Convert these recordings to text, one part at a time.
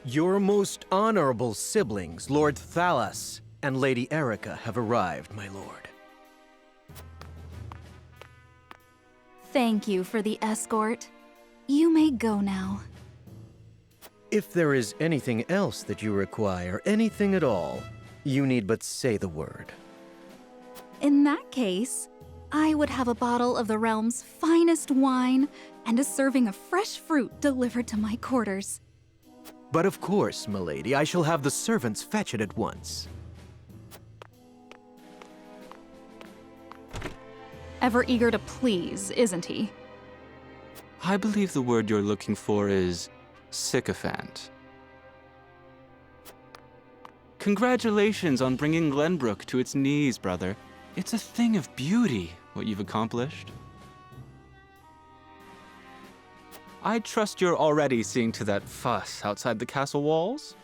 Your most honorable siblings, Lord Thalas and Lady Erica, have arrived, my lord. Thank you for the escort. You may go now. If there is anything else that you require, anything at all, you need but say the word. In that case, I would have a bottle of the realm's finest wine and a serving of fresh fruit delivered to my quarters. But of course, milady, I shall have the servants fetch it at once. Ever eager to please, isn't he? I believe the word you're looking for is sycophant. Congratulations on bringing Glenbrook to its knees, brother. It's a thing of beauty, what you've accomplished. I trust you're already seeing to that fuss outside the castle walls?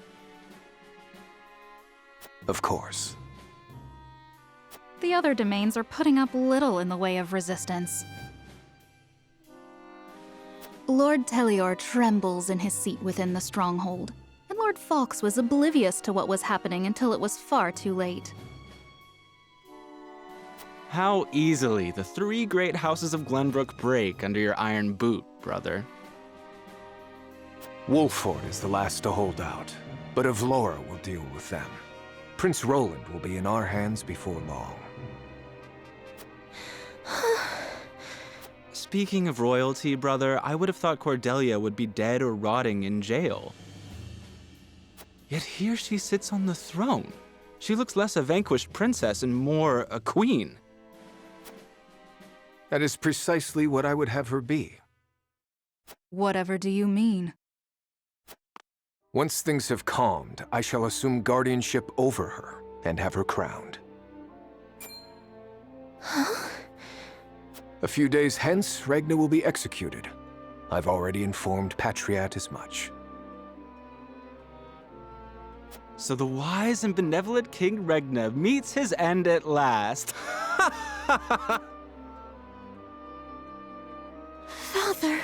Of course. The other domains are putting up little in the way of resistance. Lord Telior trembles in his seat within the stronghold, and Lord Fox was oblivious to what was happening until it was far too late. How easily the three great houses of Glenbrook break under your iron boot, brother. Wolford is the last to hold out, but Avlora will deal with them. Prince Roland will be in our hands before long. Speaking of royalty, brother, I would have thought Cordelia would be dead or rotting in jail. Yet here she sits on the throne. She looks less a vanquished princess and more a queen. That is precisely what I would have her be. Whatever do you mean? Once things have calmed, I shall assume guardianship over her and have her crowned. A few days hence, Regna will be executed. I've already informed Patriat as much. So the wise and benevolent King Regna meets his end at last. Father!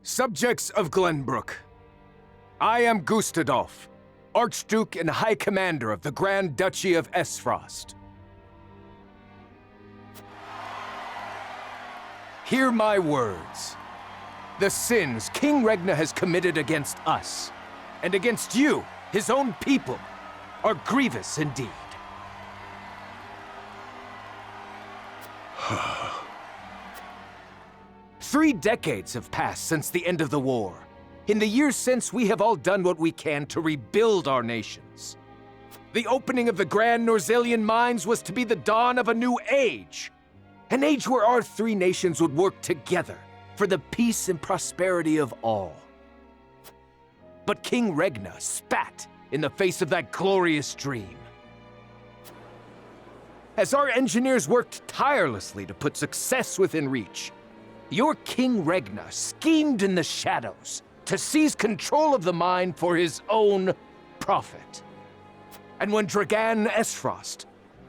Subjects of Glenbrook, I am Gustadolf, Archduke and High Commander of the Grand Duchy of Esfrost. Hear my words. The sins King Regna has committed against us, and against you, his own people, are grievous indeed. 3 decades have passed since the end of the war. In the years since, we have all done what we can to rebuild our nations. The opening of the Grand Norzalian mines was to be the dawn of a new age. An age where our 3 nations would work together for the peace and prosperity of all. But King Regna spat in the face of that glorious dream. As our engineers worked tirelessly to put success within reach, your King Regna schemed in the shadows to seize control of the mine for his own profit. And when Dragan Esfrost,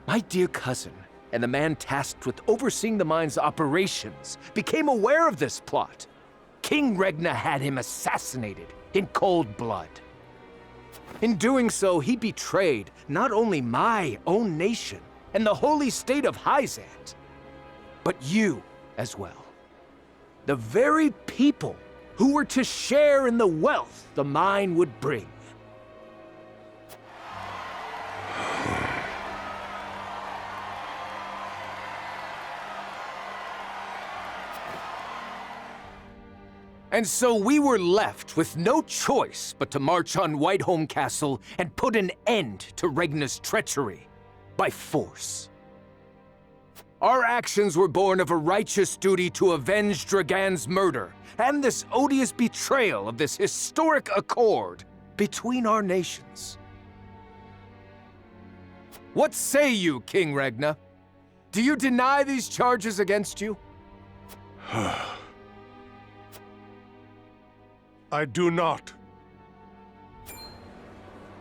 my dear cousin, and the man tasked with overseeing the mine's operations, became aware of this plot, King Regna had him assassinated in cold blood. In doing so, he betrayed not only my own nation and the holy state of Hyzant, but you as well. The very people who were to share in the wealth the mine would bring. And so we were left with no choice but to march on Whiteholm Castle and put an end to Regna's treachery by force. Our actions were born of a righteous duty to avenge Dragan's murder and this odious betrayal of this historic accord between our nations. What say you, King Regna? Do you deny these charges against you? I do not.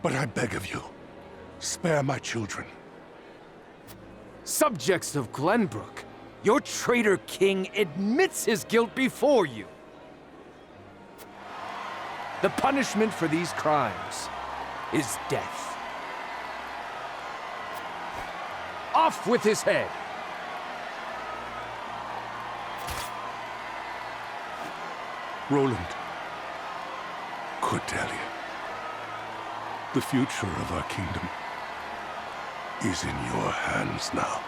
But I beg of you, spare my children. Subjects of Glenbrook, your traitor king admits his guilt before you. The punishment for these crimes is death. Off with his head! Roland, Cordelia, the future of our kingdom is in your hands now.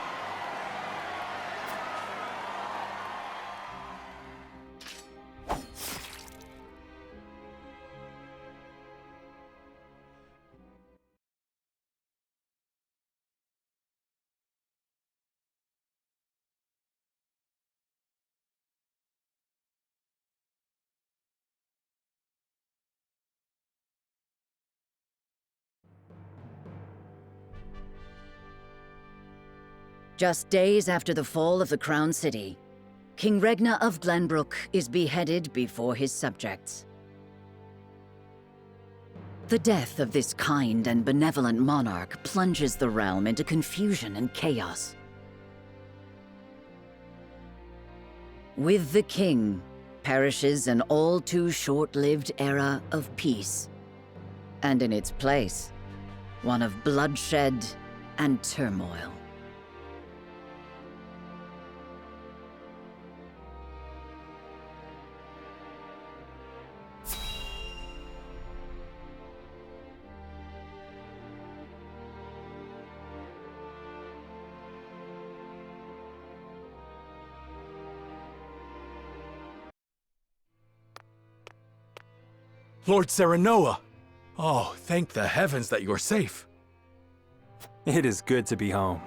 Just days after the fall of the Crown City, King Regna of Glenbrook is beheaded before his subjects. The death of this kind and benevolent monarch plunges the realm into confusion and chaos. With the king perishes an all too short-lived era of peace, and in its place, one of bloodshed and turmoil. Lord Serenoa! Oh, thank the heavens that you're safe. It is good to be home.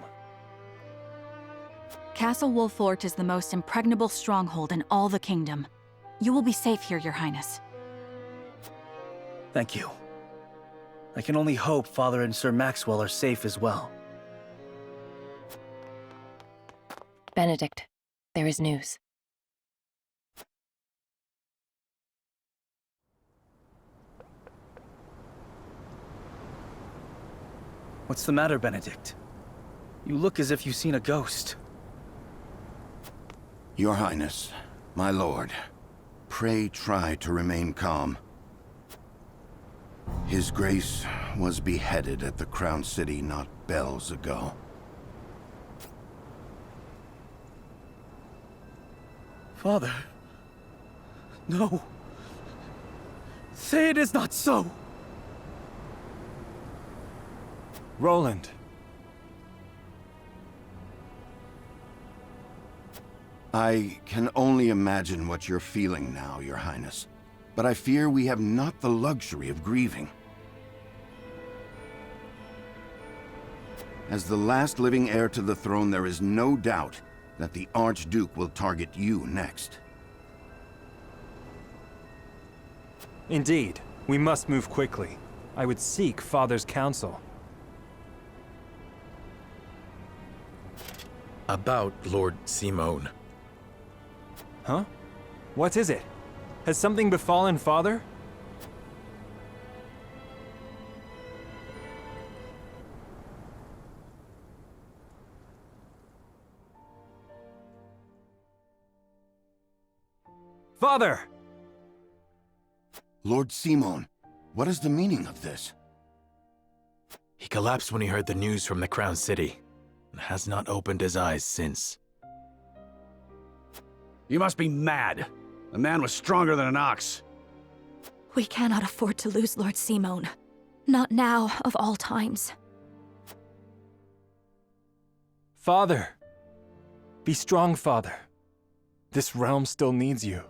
Castle Wolfort is the most impregnable stronghold in all the kingdom. You will be safe here, Your Highness. Thank you. I can only hope Father and Sir Maxwell are safe as well. Benedict, there is news. What's the matter, Benedict? You look as if you've seen a ghost. Your Highness, my lord, pray try to remain calm. His Grace was beheaded at the Crown City not bells ago. Father... No. Say it is not so! Roland. I can only imagine what you're feeling now, Your Highness. But I fear we have not the luxury of grieving. As the last living heir to the throne, there is no doubt that the Archduke will target you next. Indeed, we must move quickly. I would seek Father's counsel. About Lord Simone. Huh? What is it? Has something befallen Father? Father! Lord Simone, what is the meaning of this? He collapsed when he heard the news from the Crown City, and has not opened his eyes since. You must be mad. The man was stronger than an ox. We cannot afford to lose Lord Simone. Not now, of all times. Father! Be strong, Father. This realm still needs you.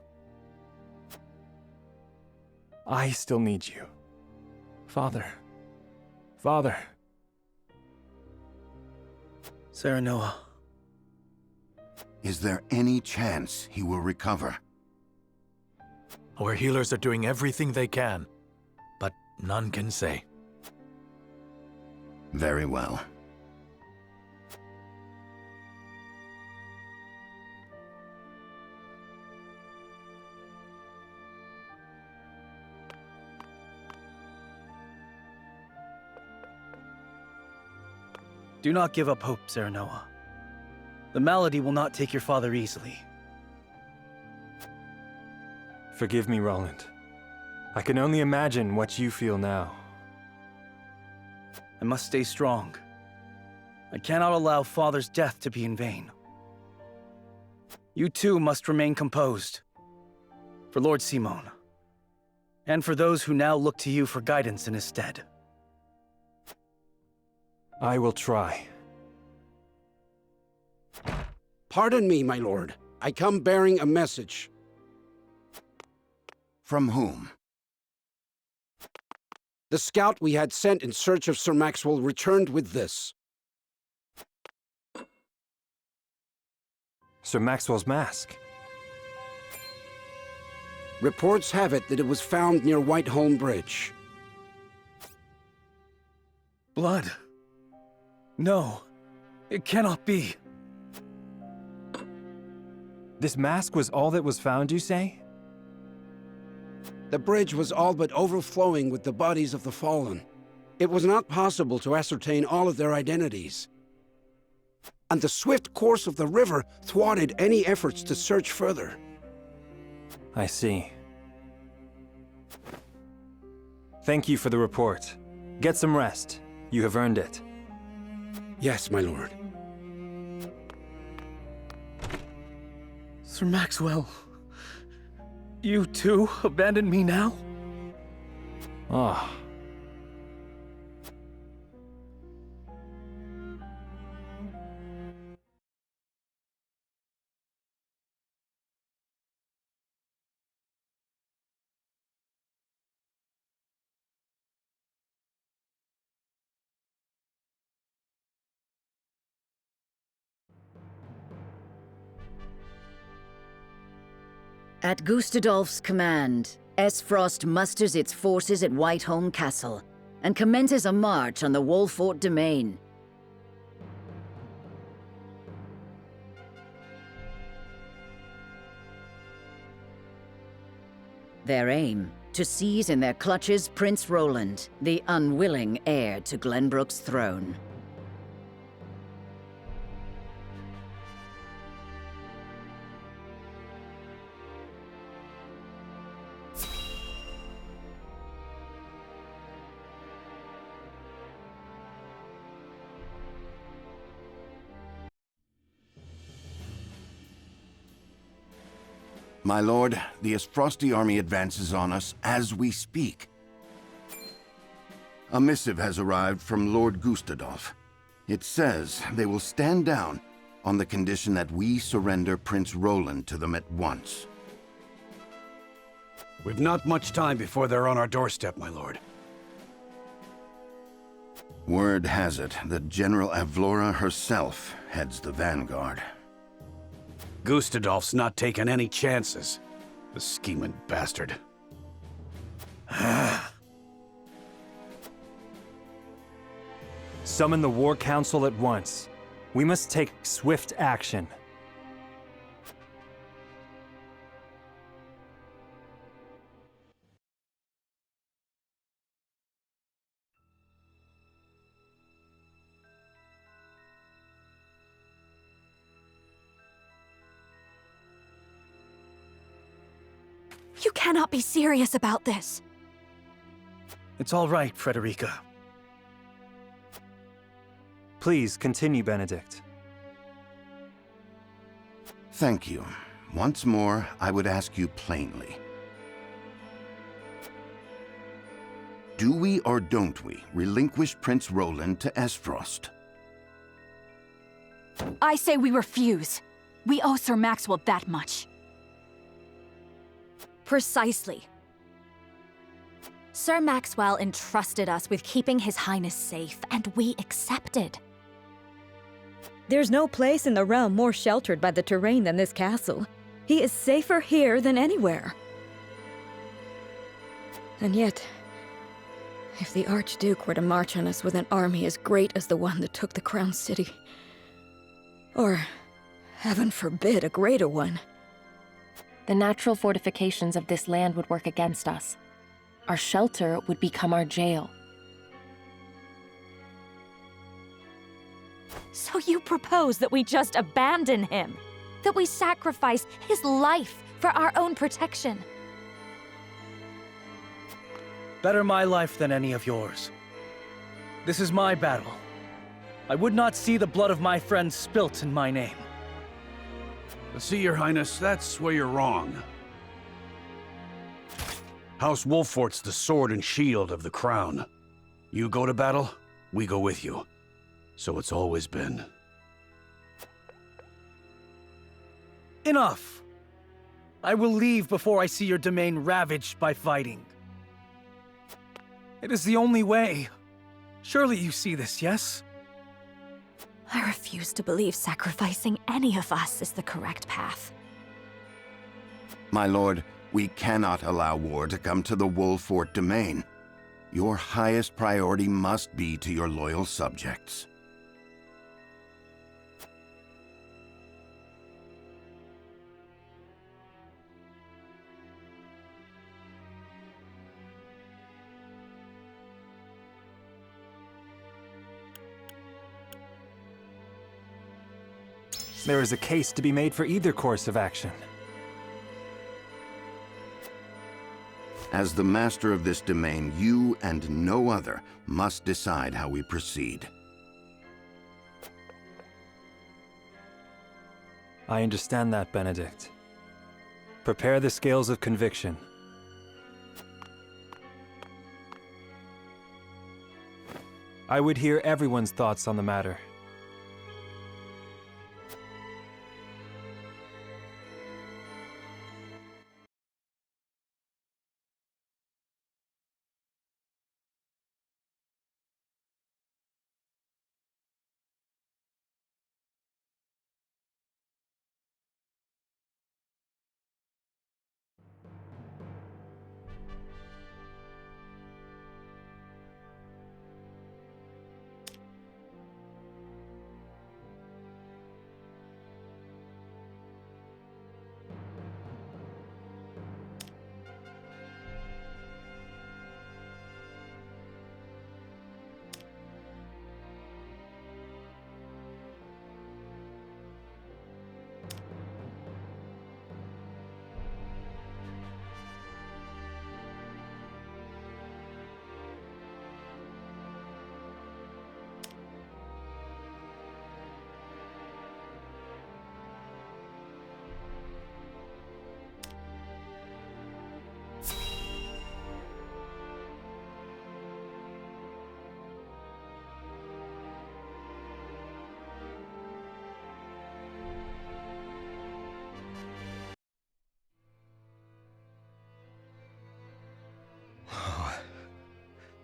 I still need you. Father. Father. Serenoa. Is there any chance he will recover? Our healers are doing everything they can, but none can say. Very well. Do not give up hope, Serenoa. The malady will not take your father easily. Forgive me, Roland. I can only imagine what you feel now. I must stay strong. I cannot allow Father's death to be in vain. You too must remain composed. For Lord Simon. And for those who now look to you for guidance in his stead. I will try. Pardon me, my lord. I come bearing a message. From whom? The scout we had sent in search of Sir Maxwell returned with this. Sir Maxwell's mask. Reports have it that it was found near Whiteholm Bridge. Blood. No, it cannot be. This mask was all that was found, you say? The bridge was all but overflowing with the bodies of the fallen. It was not possible to ascertain all of their identities. And the swift course of the river thwarted any efforts to search further. I see. Thank you for the report. Get some rest. You have earned it. Yes, my lord. Sir Maxwell, you too abandon me now? Ah. At Gustadolf's command, Esfrost musters its forces at Whiteholm Castle and commences a march on the Wolfort domain. Their aim, to seize in their clutches Prince Roland, the unwilling heir to Glenbrook's throne. My lord, the Esfrosti army advances on us as we speak. A missive has arrived from Lord Gustadolf. It says they will stand down on the condition that we surrender Prince Roland to them at once. We've not much time before they're on our doorstep, my lord. Word has it that General Avlora herself heads the vanguard. Gustadolf's not taking any chances. The scheming bastard. Summon the War Council at once. We must take swift action. You cannot be serious about this. It's all right, Frederica. Please continue, Benedict. Thank you. Once more, I would ask you plainly. Do we or don't we relinquish Prince Roland to Esfrost? I say we refuse. We owe Sir Maxwell that much. Precisely. Sir Maxwell entrusted us with keeping His Highness safe, and we accepted. There's no place in the realm more sheltered by the terrain than this castle. He is safer here than anywhere. And yet, if the Archduke were to march on us with an army as great as the one that took the Crown City, or, heaven forbid, a greater one, the natural fortifications of this land would work against us. Our shelter would become our jail. So you propose that we just abandon him? That we sacrifice his life for our own protection? Better my life than any of yours. This is my battle. I would not see the blood of my friends spilt in my name. See, Your Highness, that's where you're wrong. House Wolfort's the sword and shield of the crown. You go to battle, we go with you. So it's always been. Enough! I will leave before I see your domain ravaged by fighting. It is the only way. Surely you see this, yes? I refuse to believe sacrificing any of us is the correct path. My lord, we cannot allow war to come to the Wolfort domain. Your highest priority must be to your loyal subjects. There is a case to be made for either course of action. As the master of this domain, you and no other must decide how we proceed. I understand that, Benedict. Prepare the scales of conviction. I would hear everyone's thoughts on the matter.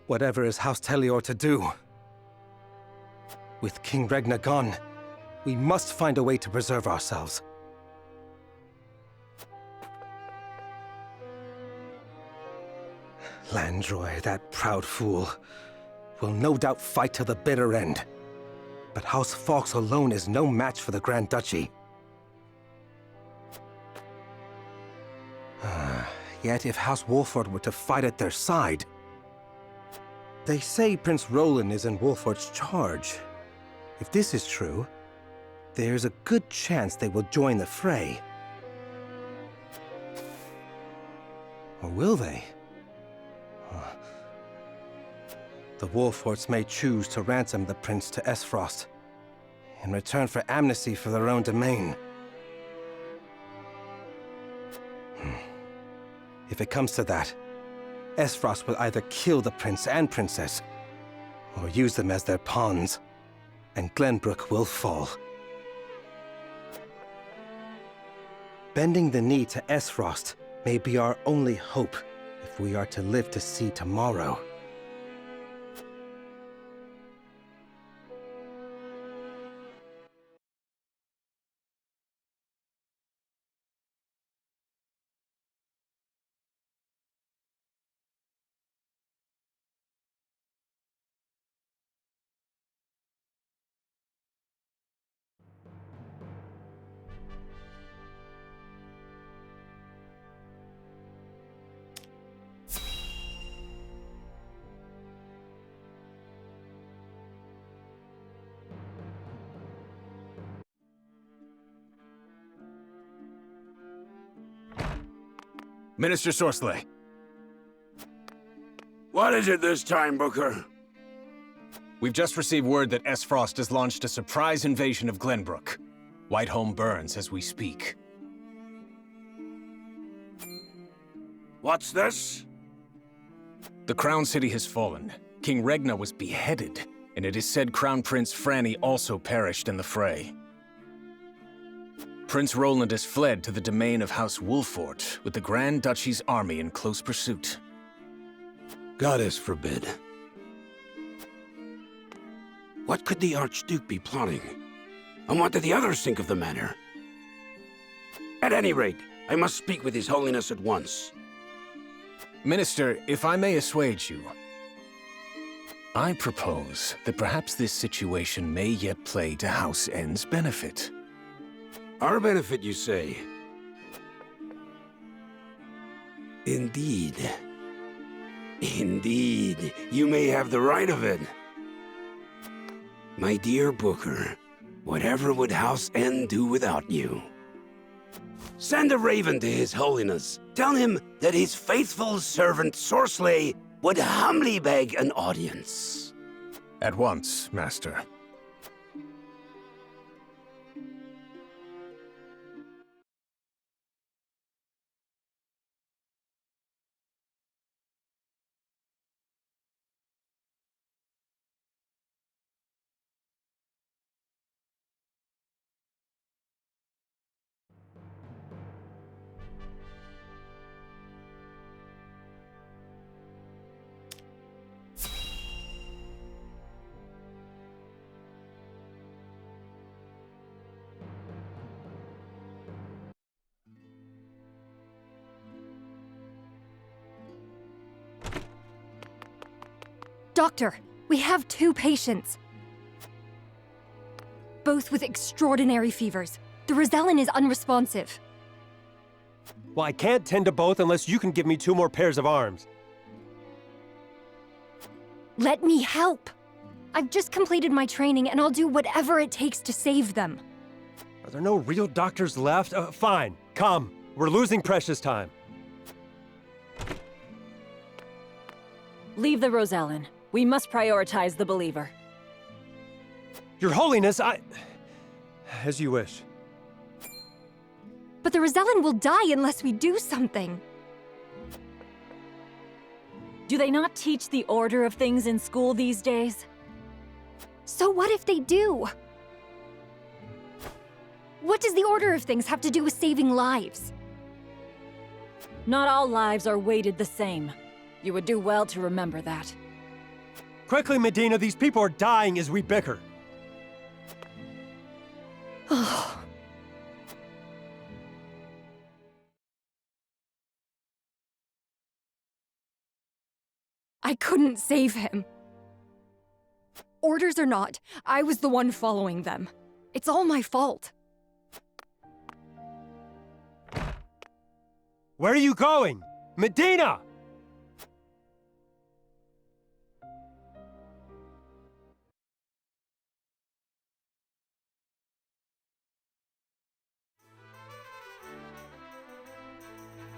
Whatever is House Tellior to do? With King Regna gone, we must find a way to preserve ourselves. Landroy, that proud fool, will no doubt fight to the bitter end. But House Fawkes alone is no match for the Grand Duchy. Yet if House Wolfort were to fight at their side... They say Prince Roland is in Wolfort's charge. If this is true, there's a good chance they will join the fray. Or will they? The Wolforts may choose to ransom the prince to Esfrost in return for amnesty for their own domain. If it comes to that, Esfrost will either kill the prince and princess, or use them as their pawns, and Glenbrook will fall. Bending the knee to Esfrost may be our only hope if we are to live to see tomorrow. Minister Sorsley. What is it this time, Booker? We've just received word that S-Frost has launched a surprise invasion of Glenbrook. Whiteholm burns as we speak. What's this? The Crown City has fallen. King Regna was beheaded, and it is said Crown Prince Franny also perished in the fray. Prince Roland has fled to the domain of House Wolfort, with the Grand Duchy's army in close pursuit. Goddess forbid. What could the Archduke be plotting? And what did the others think of the matter? At any rate, I must speak with His Holiness at once. Minister, if I may assuage you, I propose that perhaps this situation may yet play to House N's benefit. Our benefit, you say? Indeed. Indeed, you may have the right of it. My dear Booker, whatever would House N do without you? Send a raven to His Holiness. Tell him that his faithful servant Sorsley would humbly beg an audience. At once, Master. Doctor, we have 2 patients. Both with extraordinary fevers. The Rosellan is unresponsive. Well, I can't tend to both unless you can give me 2 more pairs of arms. Let me help. I've just completed my training and I'll do whatever it takes to save them. Are there no real doctors left? Fine, come. We're losing precious time. Leave the Rosellan. We must prioritize the believer. Your Holiness, as you wish. But the Rosellan will die unless we do something. Do they not teach the order of things in school these days? So what if they do? What does the order of things have to do with saving lives? Not all lives are weighted the same. You would do well to remember that. Quickly, Medina, these people are dying as we bicker. I couldn't save him. Orders or not, I was the one following them. It's all my fault. Where are you going? Medina!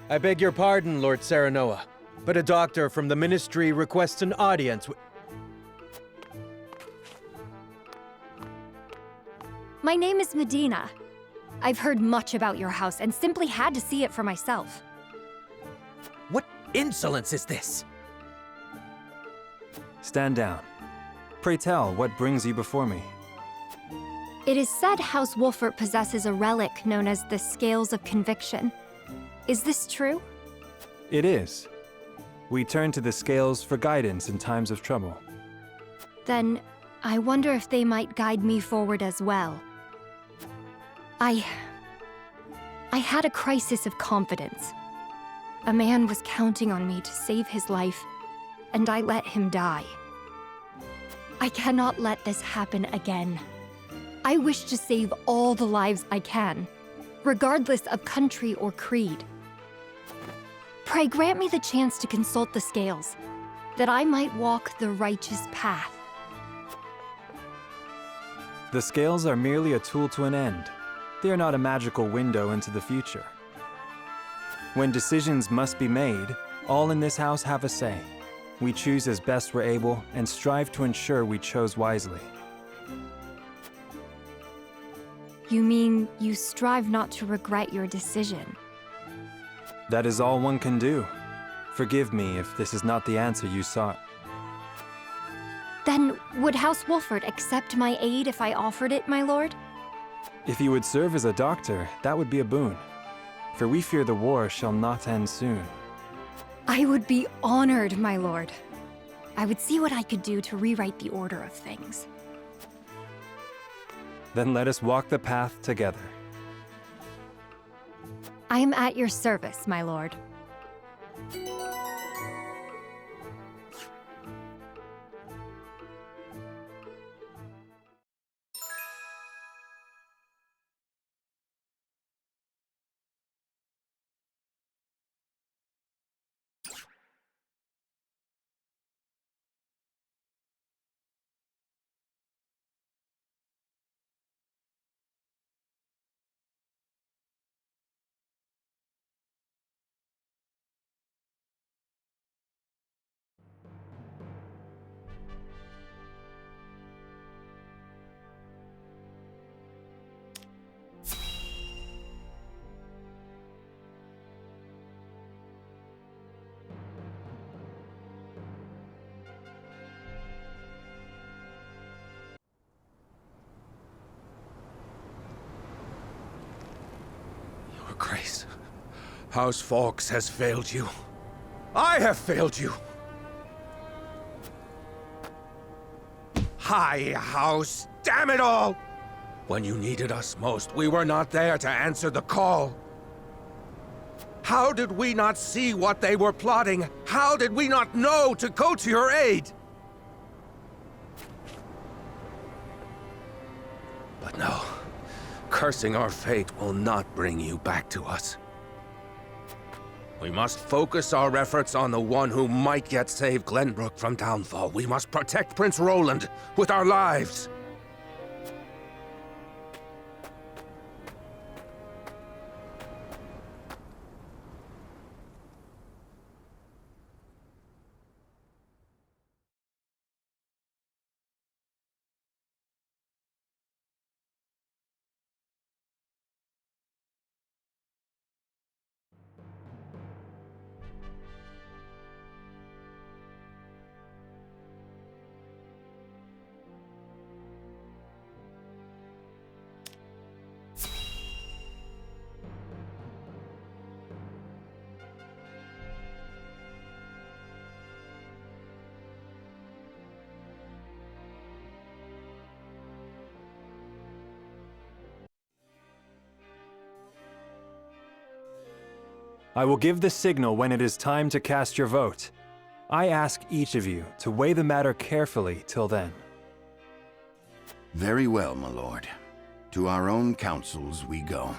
I beg your pardon, Lord Serenoa, but a doctor from the Ministry requests an audience with... My name is Medina. I've heard much about your house and simply had to see it for myself. What insolence is this? Stand down. Pray tell, what brings you before me? It is said House Wolfert possesses a relic known as the Scales of Conviction. Is this true? It is. We turn to the scales for guidance in times of trouble. Then, I wonder if they might guide me forward as well. I had a crisis of confidence. A man was counting on me to save his life, and I let him die. I cannot let this happen again. I wish to save all the lives I can, regardless of country or creed. Pray grant me the chance to consult the scales, that I might walk the righteous path. The scales are merely a tool to an end. They are not a magical window into the future. When decisions must be made, all in this house have a say. We choose as best we're able and strive to ensure we chose wisely. You mean you strive not to regret your decision? That is all one can do. Forgive me if this is not the answer you sought. Then would House Wolford accept my aid if I offered it, my lord? If you would serve as a doctor, that would be a boon. For we fear the war shall not end soon. I would be honored, my lord. I would see what I could do to rewrite the order of things. Then let us walk the path together. I am at your service, my lord. Your Grace, House Fawkes has failed you. I have failed you. High House, damn it all! When you needed us most, we were not there to answer the call. How did we not see what they were plotting? How did we not know to go to your aid? But no, cursing our fate will not bring you back to us. We must focus our efforts on the one who might yet save Glenbrook from downfall. We must protect Prince Roland with our lives. I will give the signal when it is time to cast your vote. I ask each of you to weigh the matter carefully till then. Very well, my lord. To our own councils we go.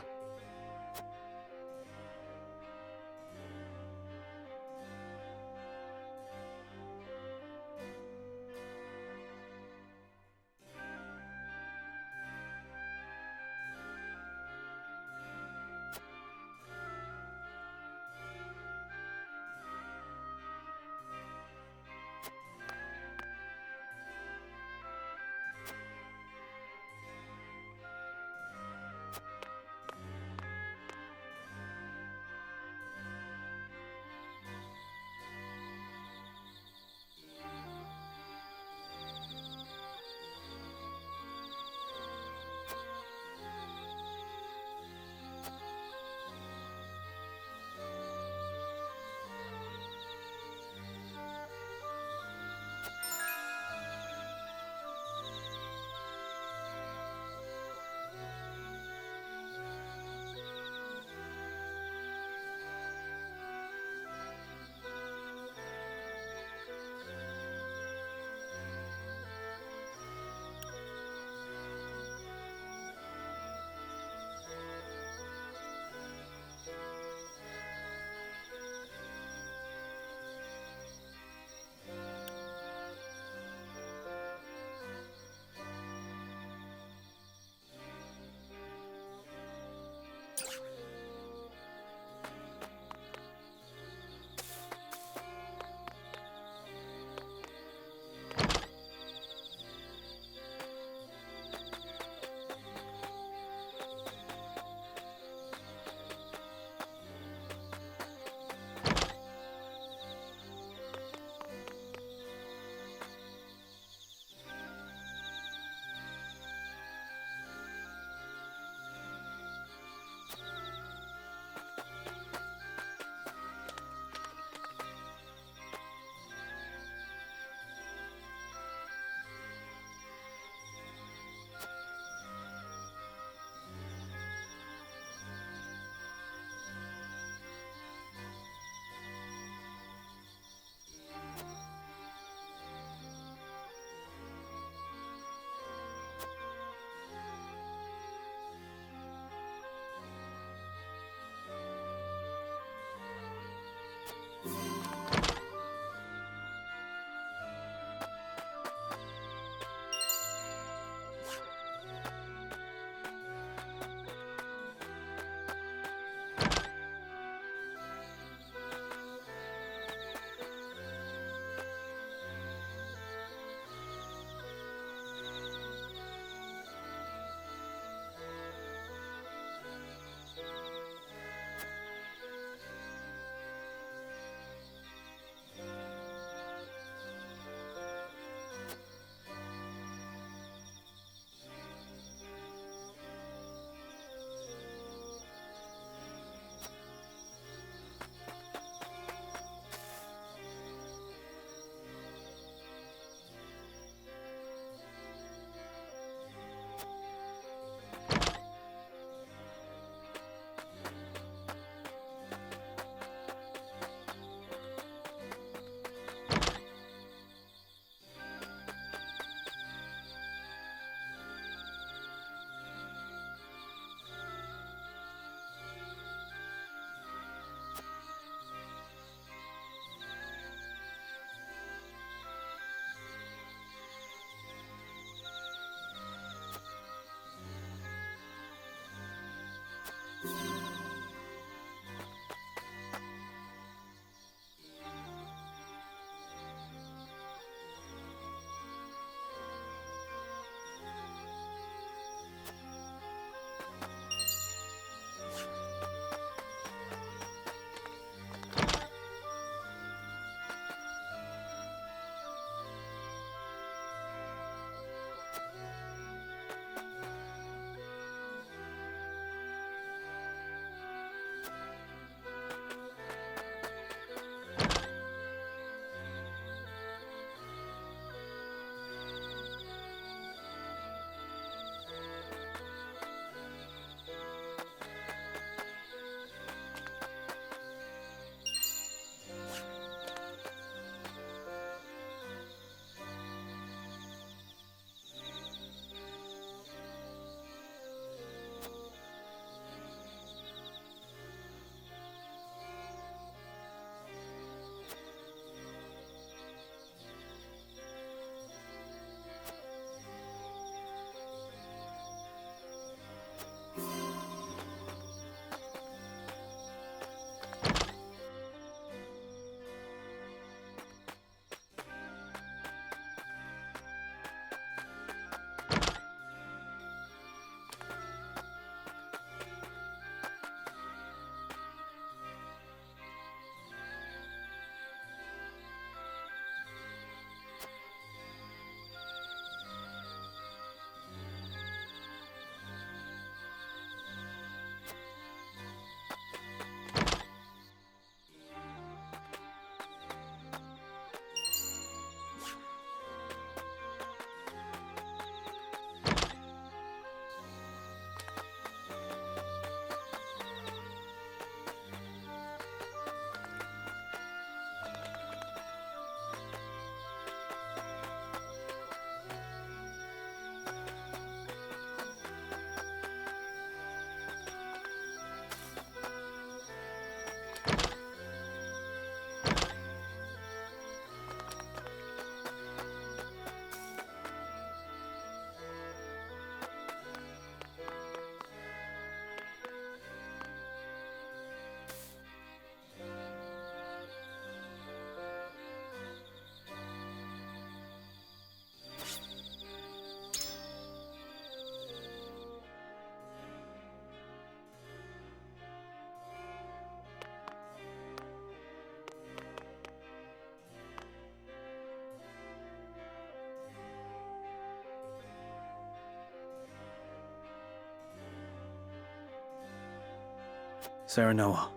Serenoa.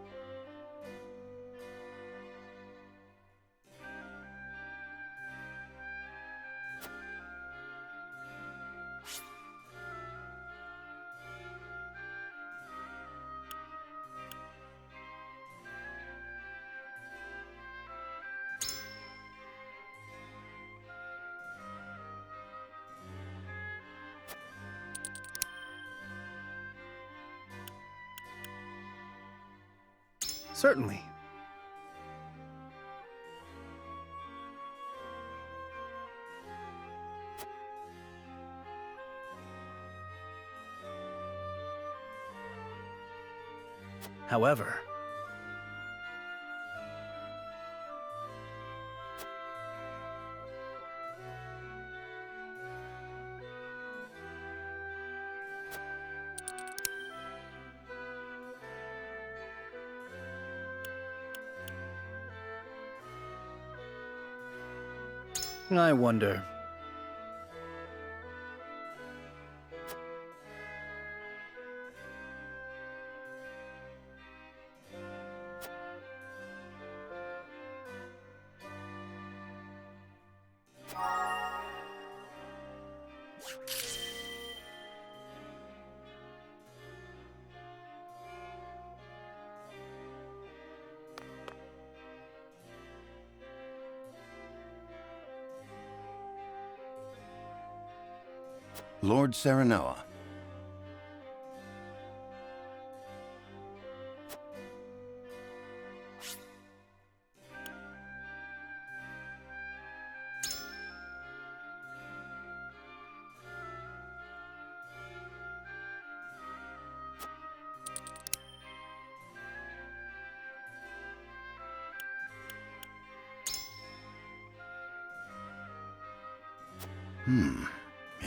Certainly. However, I wonder. Lord Serenoa.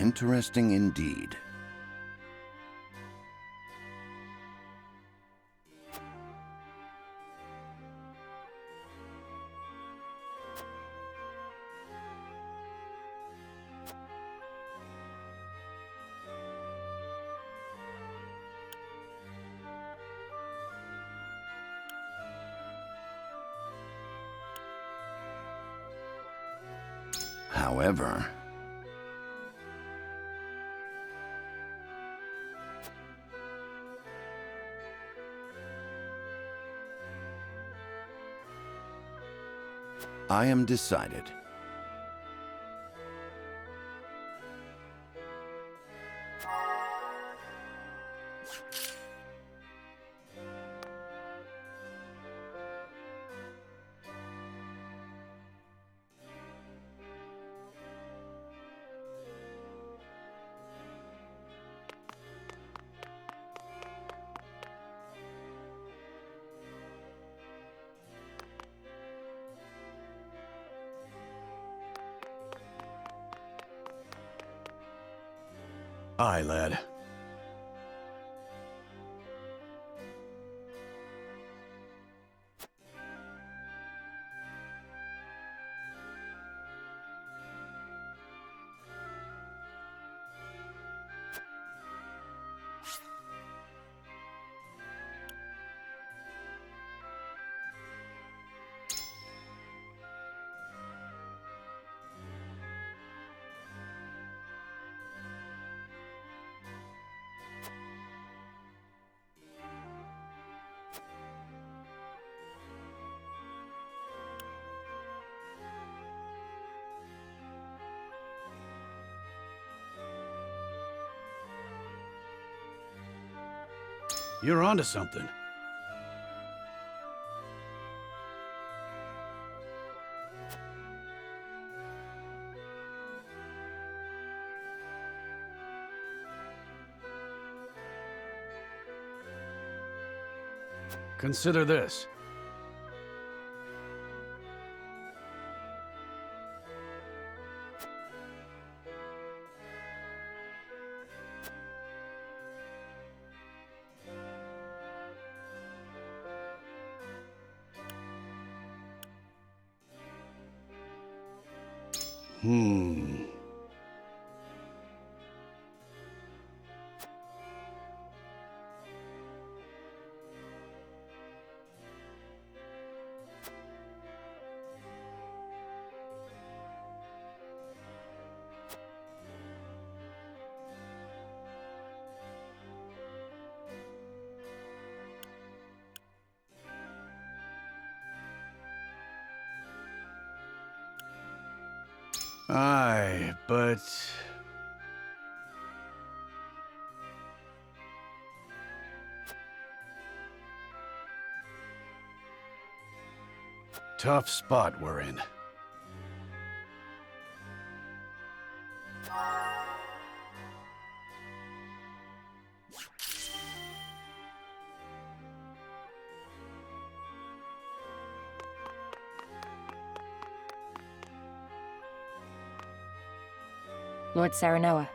Interesting indeed. However, I am decided. Aye, lad. You're onto something. Consider this. Aye, but... tough spot we're in. Lord Saranoa.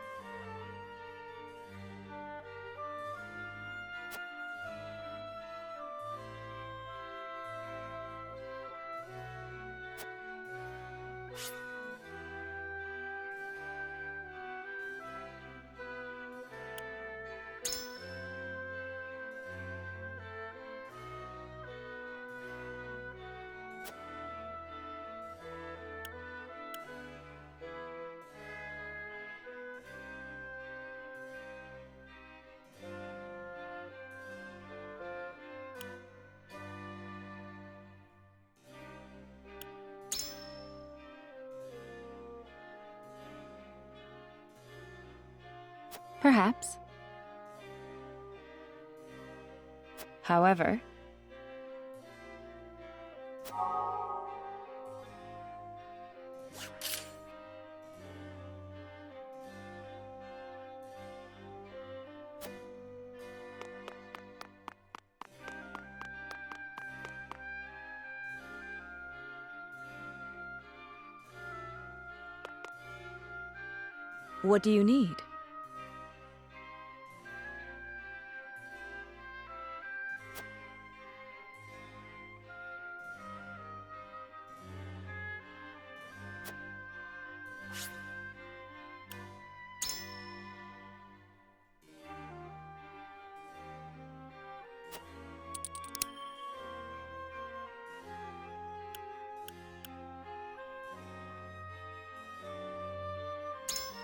Perhaps. However, what do you need?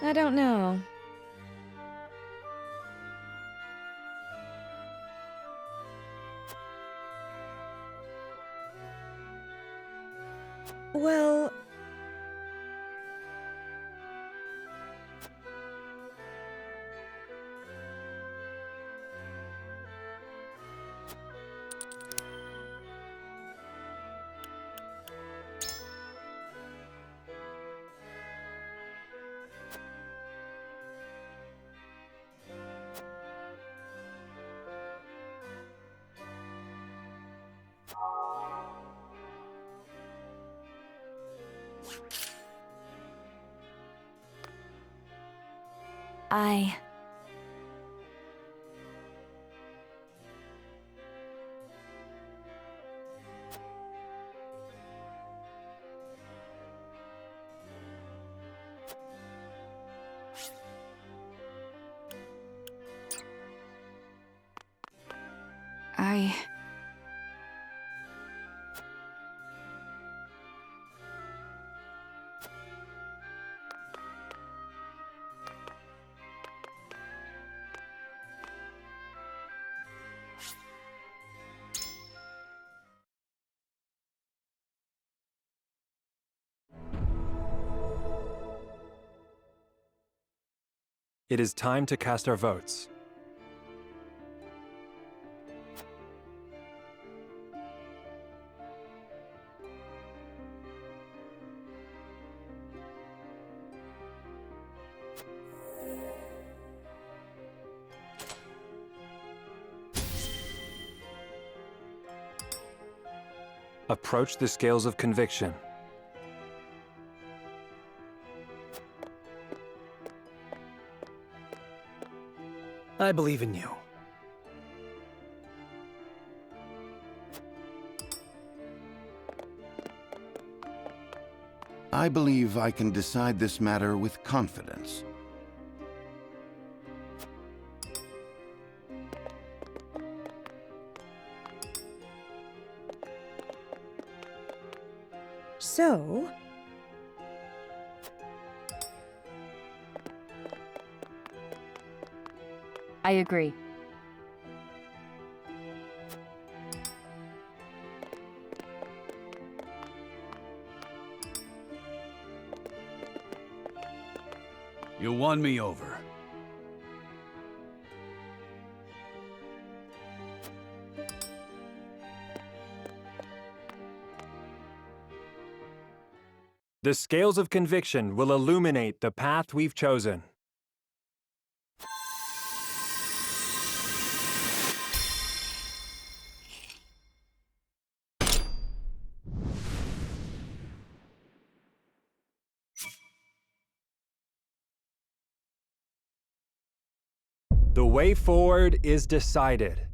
I don't know. Well... It is time to cast our votes. Approach the scales of conviction. I believe in you. I believe I can decide this matter with confidence. So... I agree. You won me over. The scales of conviction will illuminate the path we've chosen. The way forward is decided.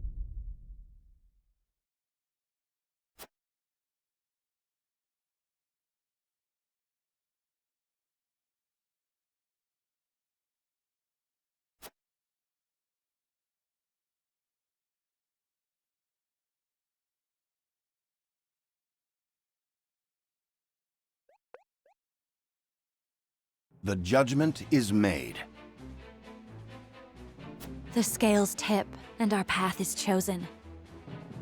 The judgment is made. The scales tip, and our path is chosen.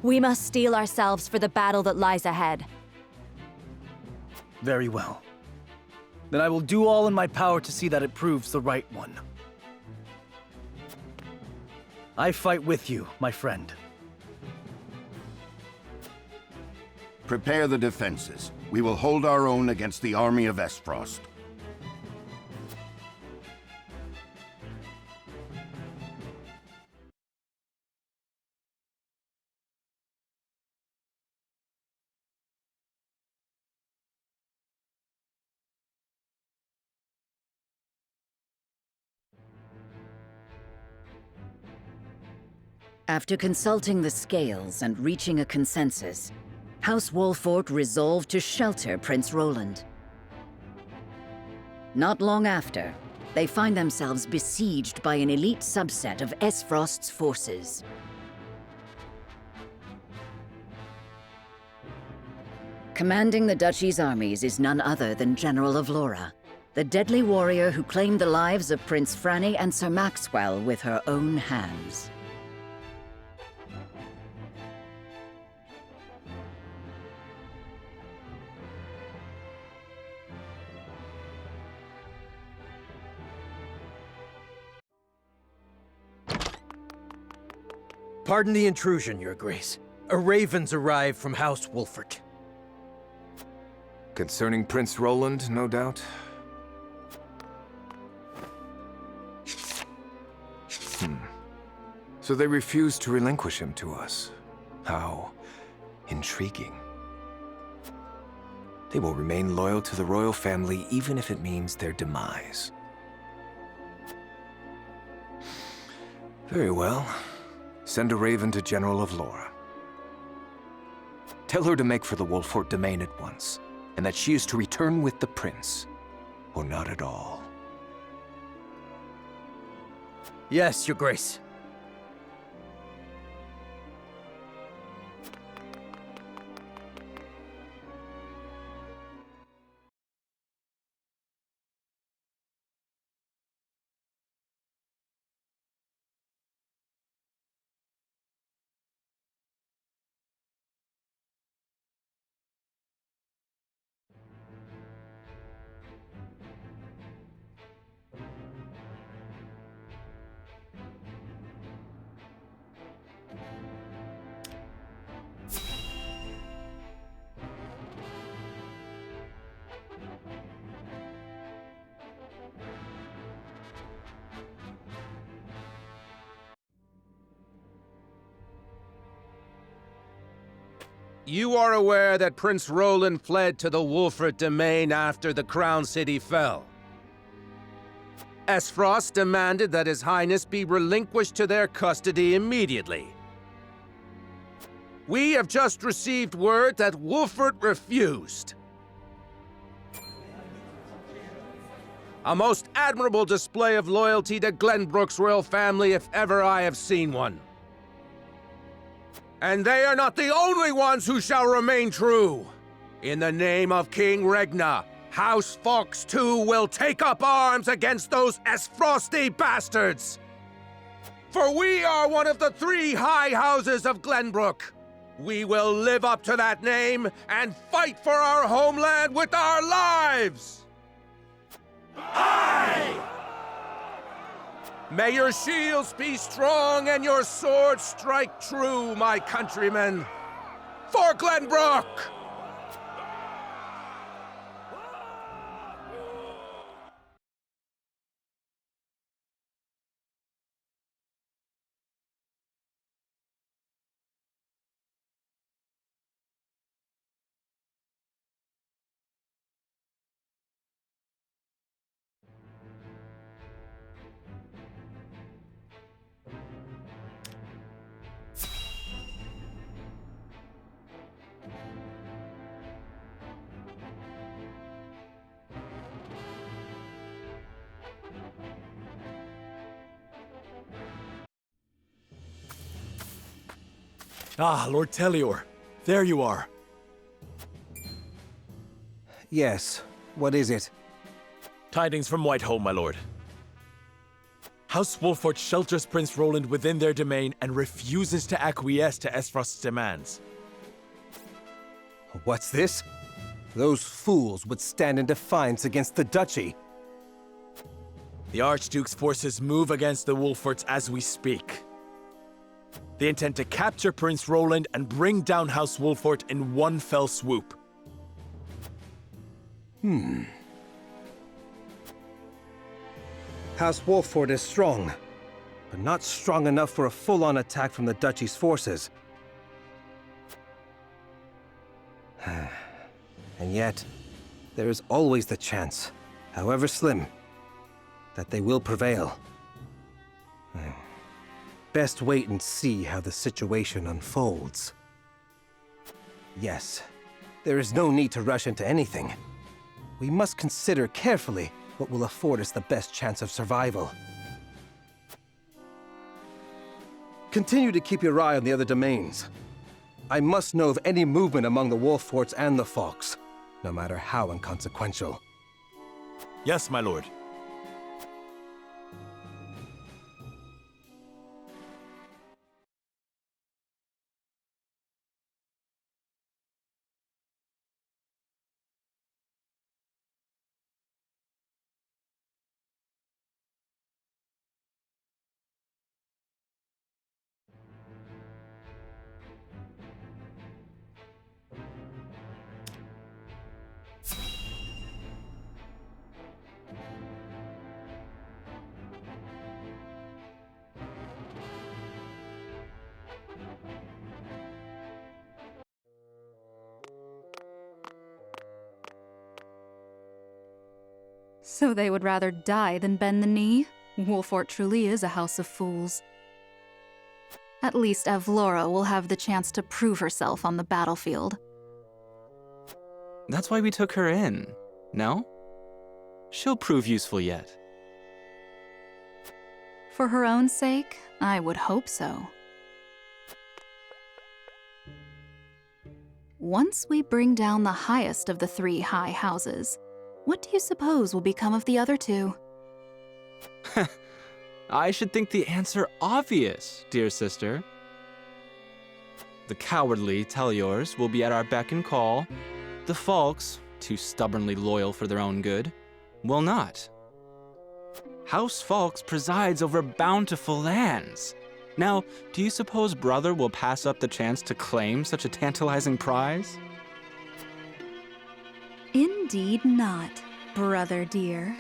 We must steel ourselves for the battle that lies ahead. Very well. Then I will do all in my power to see that it proves the right one. I fight with you, my friend. Prepare the defenses. We will hold our own against the army of Esfrost. After consulting the scales and reaching a consensus, House Wolfort resolved to shelter Prince Roland. Not long after, they find themselves besieged by an elite subset of Esfrost's forces. Commanding the duchy's armies is none other than General of Laura, the deadly warrior who claimed the lives of Prince Franny and Sir Maxwell with her own hands. Pardon the intrusion, Your Grace. A raven's arrived from House Wolfort. Concerning Prince Roland, no doubt? So they refused to relinquish him to us. How intriguing. They will remain loyal to the royal family even if it means their demise. Very well. Send a raven to General of Laura. Tell her to make for the Wolfort domain at once, and that she is to return with the prince, or not at all. Yes, Your Grace. You are aware that Prince Roland fled to the Wolfort domain after the Crown City fell. Esfrost demanded that His Highness be relinquished to their custody immediately. We have just received word that Wolfort refused. A most admirable display of loyalty to Glenbrook's royal family if ever I have seen one. And they are not the only ones who shall remain true. In the name of King Regna, House Fox too will take up arms against those Esfrosty bastards. For we are one of the 3 high houses of Glenbrook. We will live up to that name and fight for our homeland with our lives! Aye! May your shields be strong and your swords strike true, my countrymen. For Glenbrook! Ah, Lord Telior. There you are. Yes, what is it? Tidings from Whiteholm, my lord. House Wolffort shelters Prince Roland within their domain and refuses to acquiesce to Esfrost's demands. What's this? Those fools would stand in defiance against the duchy. The Archduke's forces move against the Wolfforts as we speak. They intend to capture Prince Roland and bring down House Wolffort in one fell swoop. House Wolffort is strong, but not strong enough for a full-on attack from the duchy's forces. And yet, there is always the chance, however slim, that they will prevail. Best wait and see how the situation unfolds. Yes, there is no need to rush into anything. We must consider carefully what will afford us the best chance of survival. Continue to keep your eye on the other domains. I must know of any movement among the Wolfforts and the Falks, no matter how inconsequential. Yes, my lord. So they would rather die than bend the knee? Wolffort truly is a house of fools. At least Avlora will have the chance to prove herself on the battlefield. That's why we took her in, no? She'll prove useful yet. For her own sake, I would hope so. Once we bring down the highest of the three high houses, what do you suppose will become of the other two? I should think the answer obvious, dear sister. The cowardly Teliors will be at our beck and call. The Falks, too stubbornly loyal for their own good, will not. House Falks presides over bountiful lands. Now, do you suppose brother will pass up the chance to claim such a tantalizing prize? Indeed not, brother dear.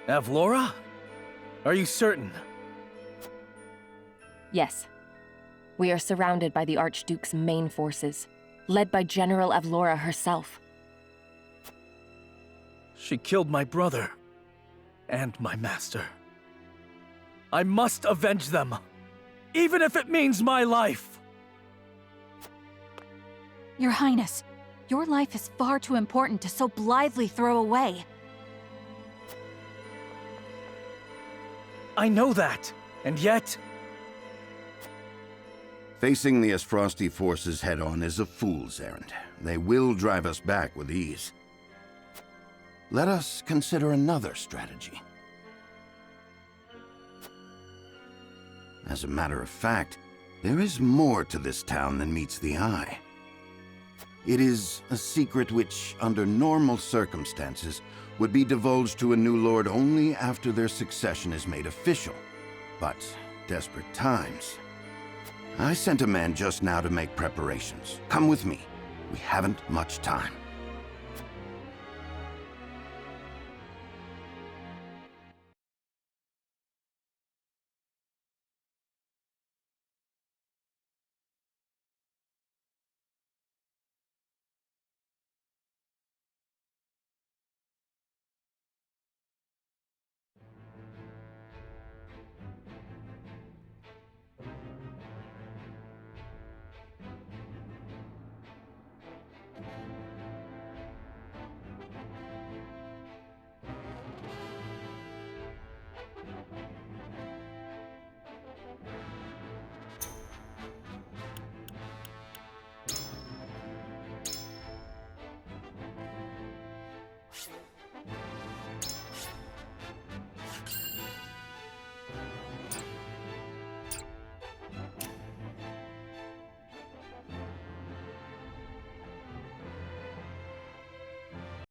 Avlora? Are you certain? Yes. We are surrounded by the Archduke's main forces, led by General Avlora herself. She killed my brother. And my master. I must avenge them. Even if it means my life. Your Highness, your life is far too important to so blithely throw away. I know that, and yet... Facing the Asfrosti forces head-on is a fool's errand. They will drive us back with ease. Let us consider another strategy. As a matter of fact, there is more to this town than meets the eye. It is a secret which, under normal circumstances, would be divulged to a new lord only after their succession is made official. But desperate times. I sent a man just now to make preparations. Come with me. We haven't much time.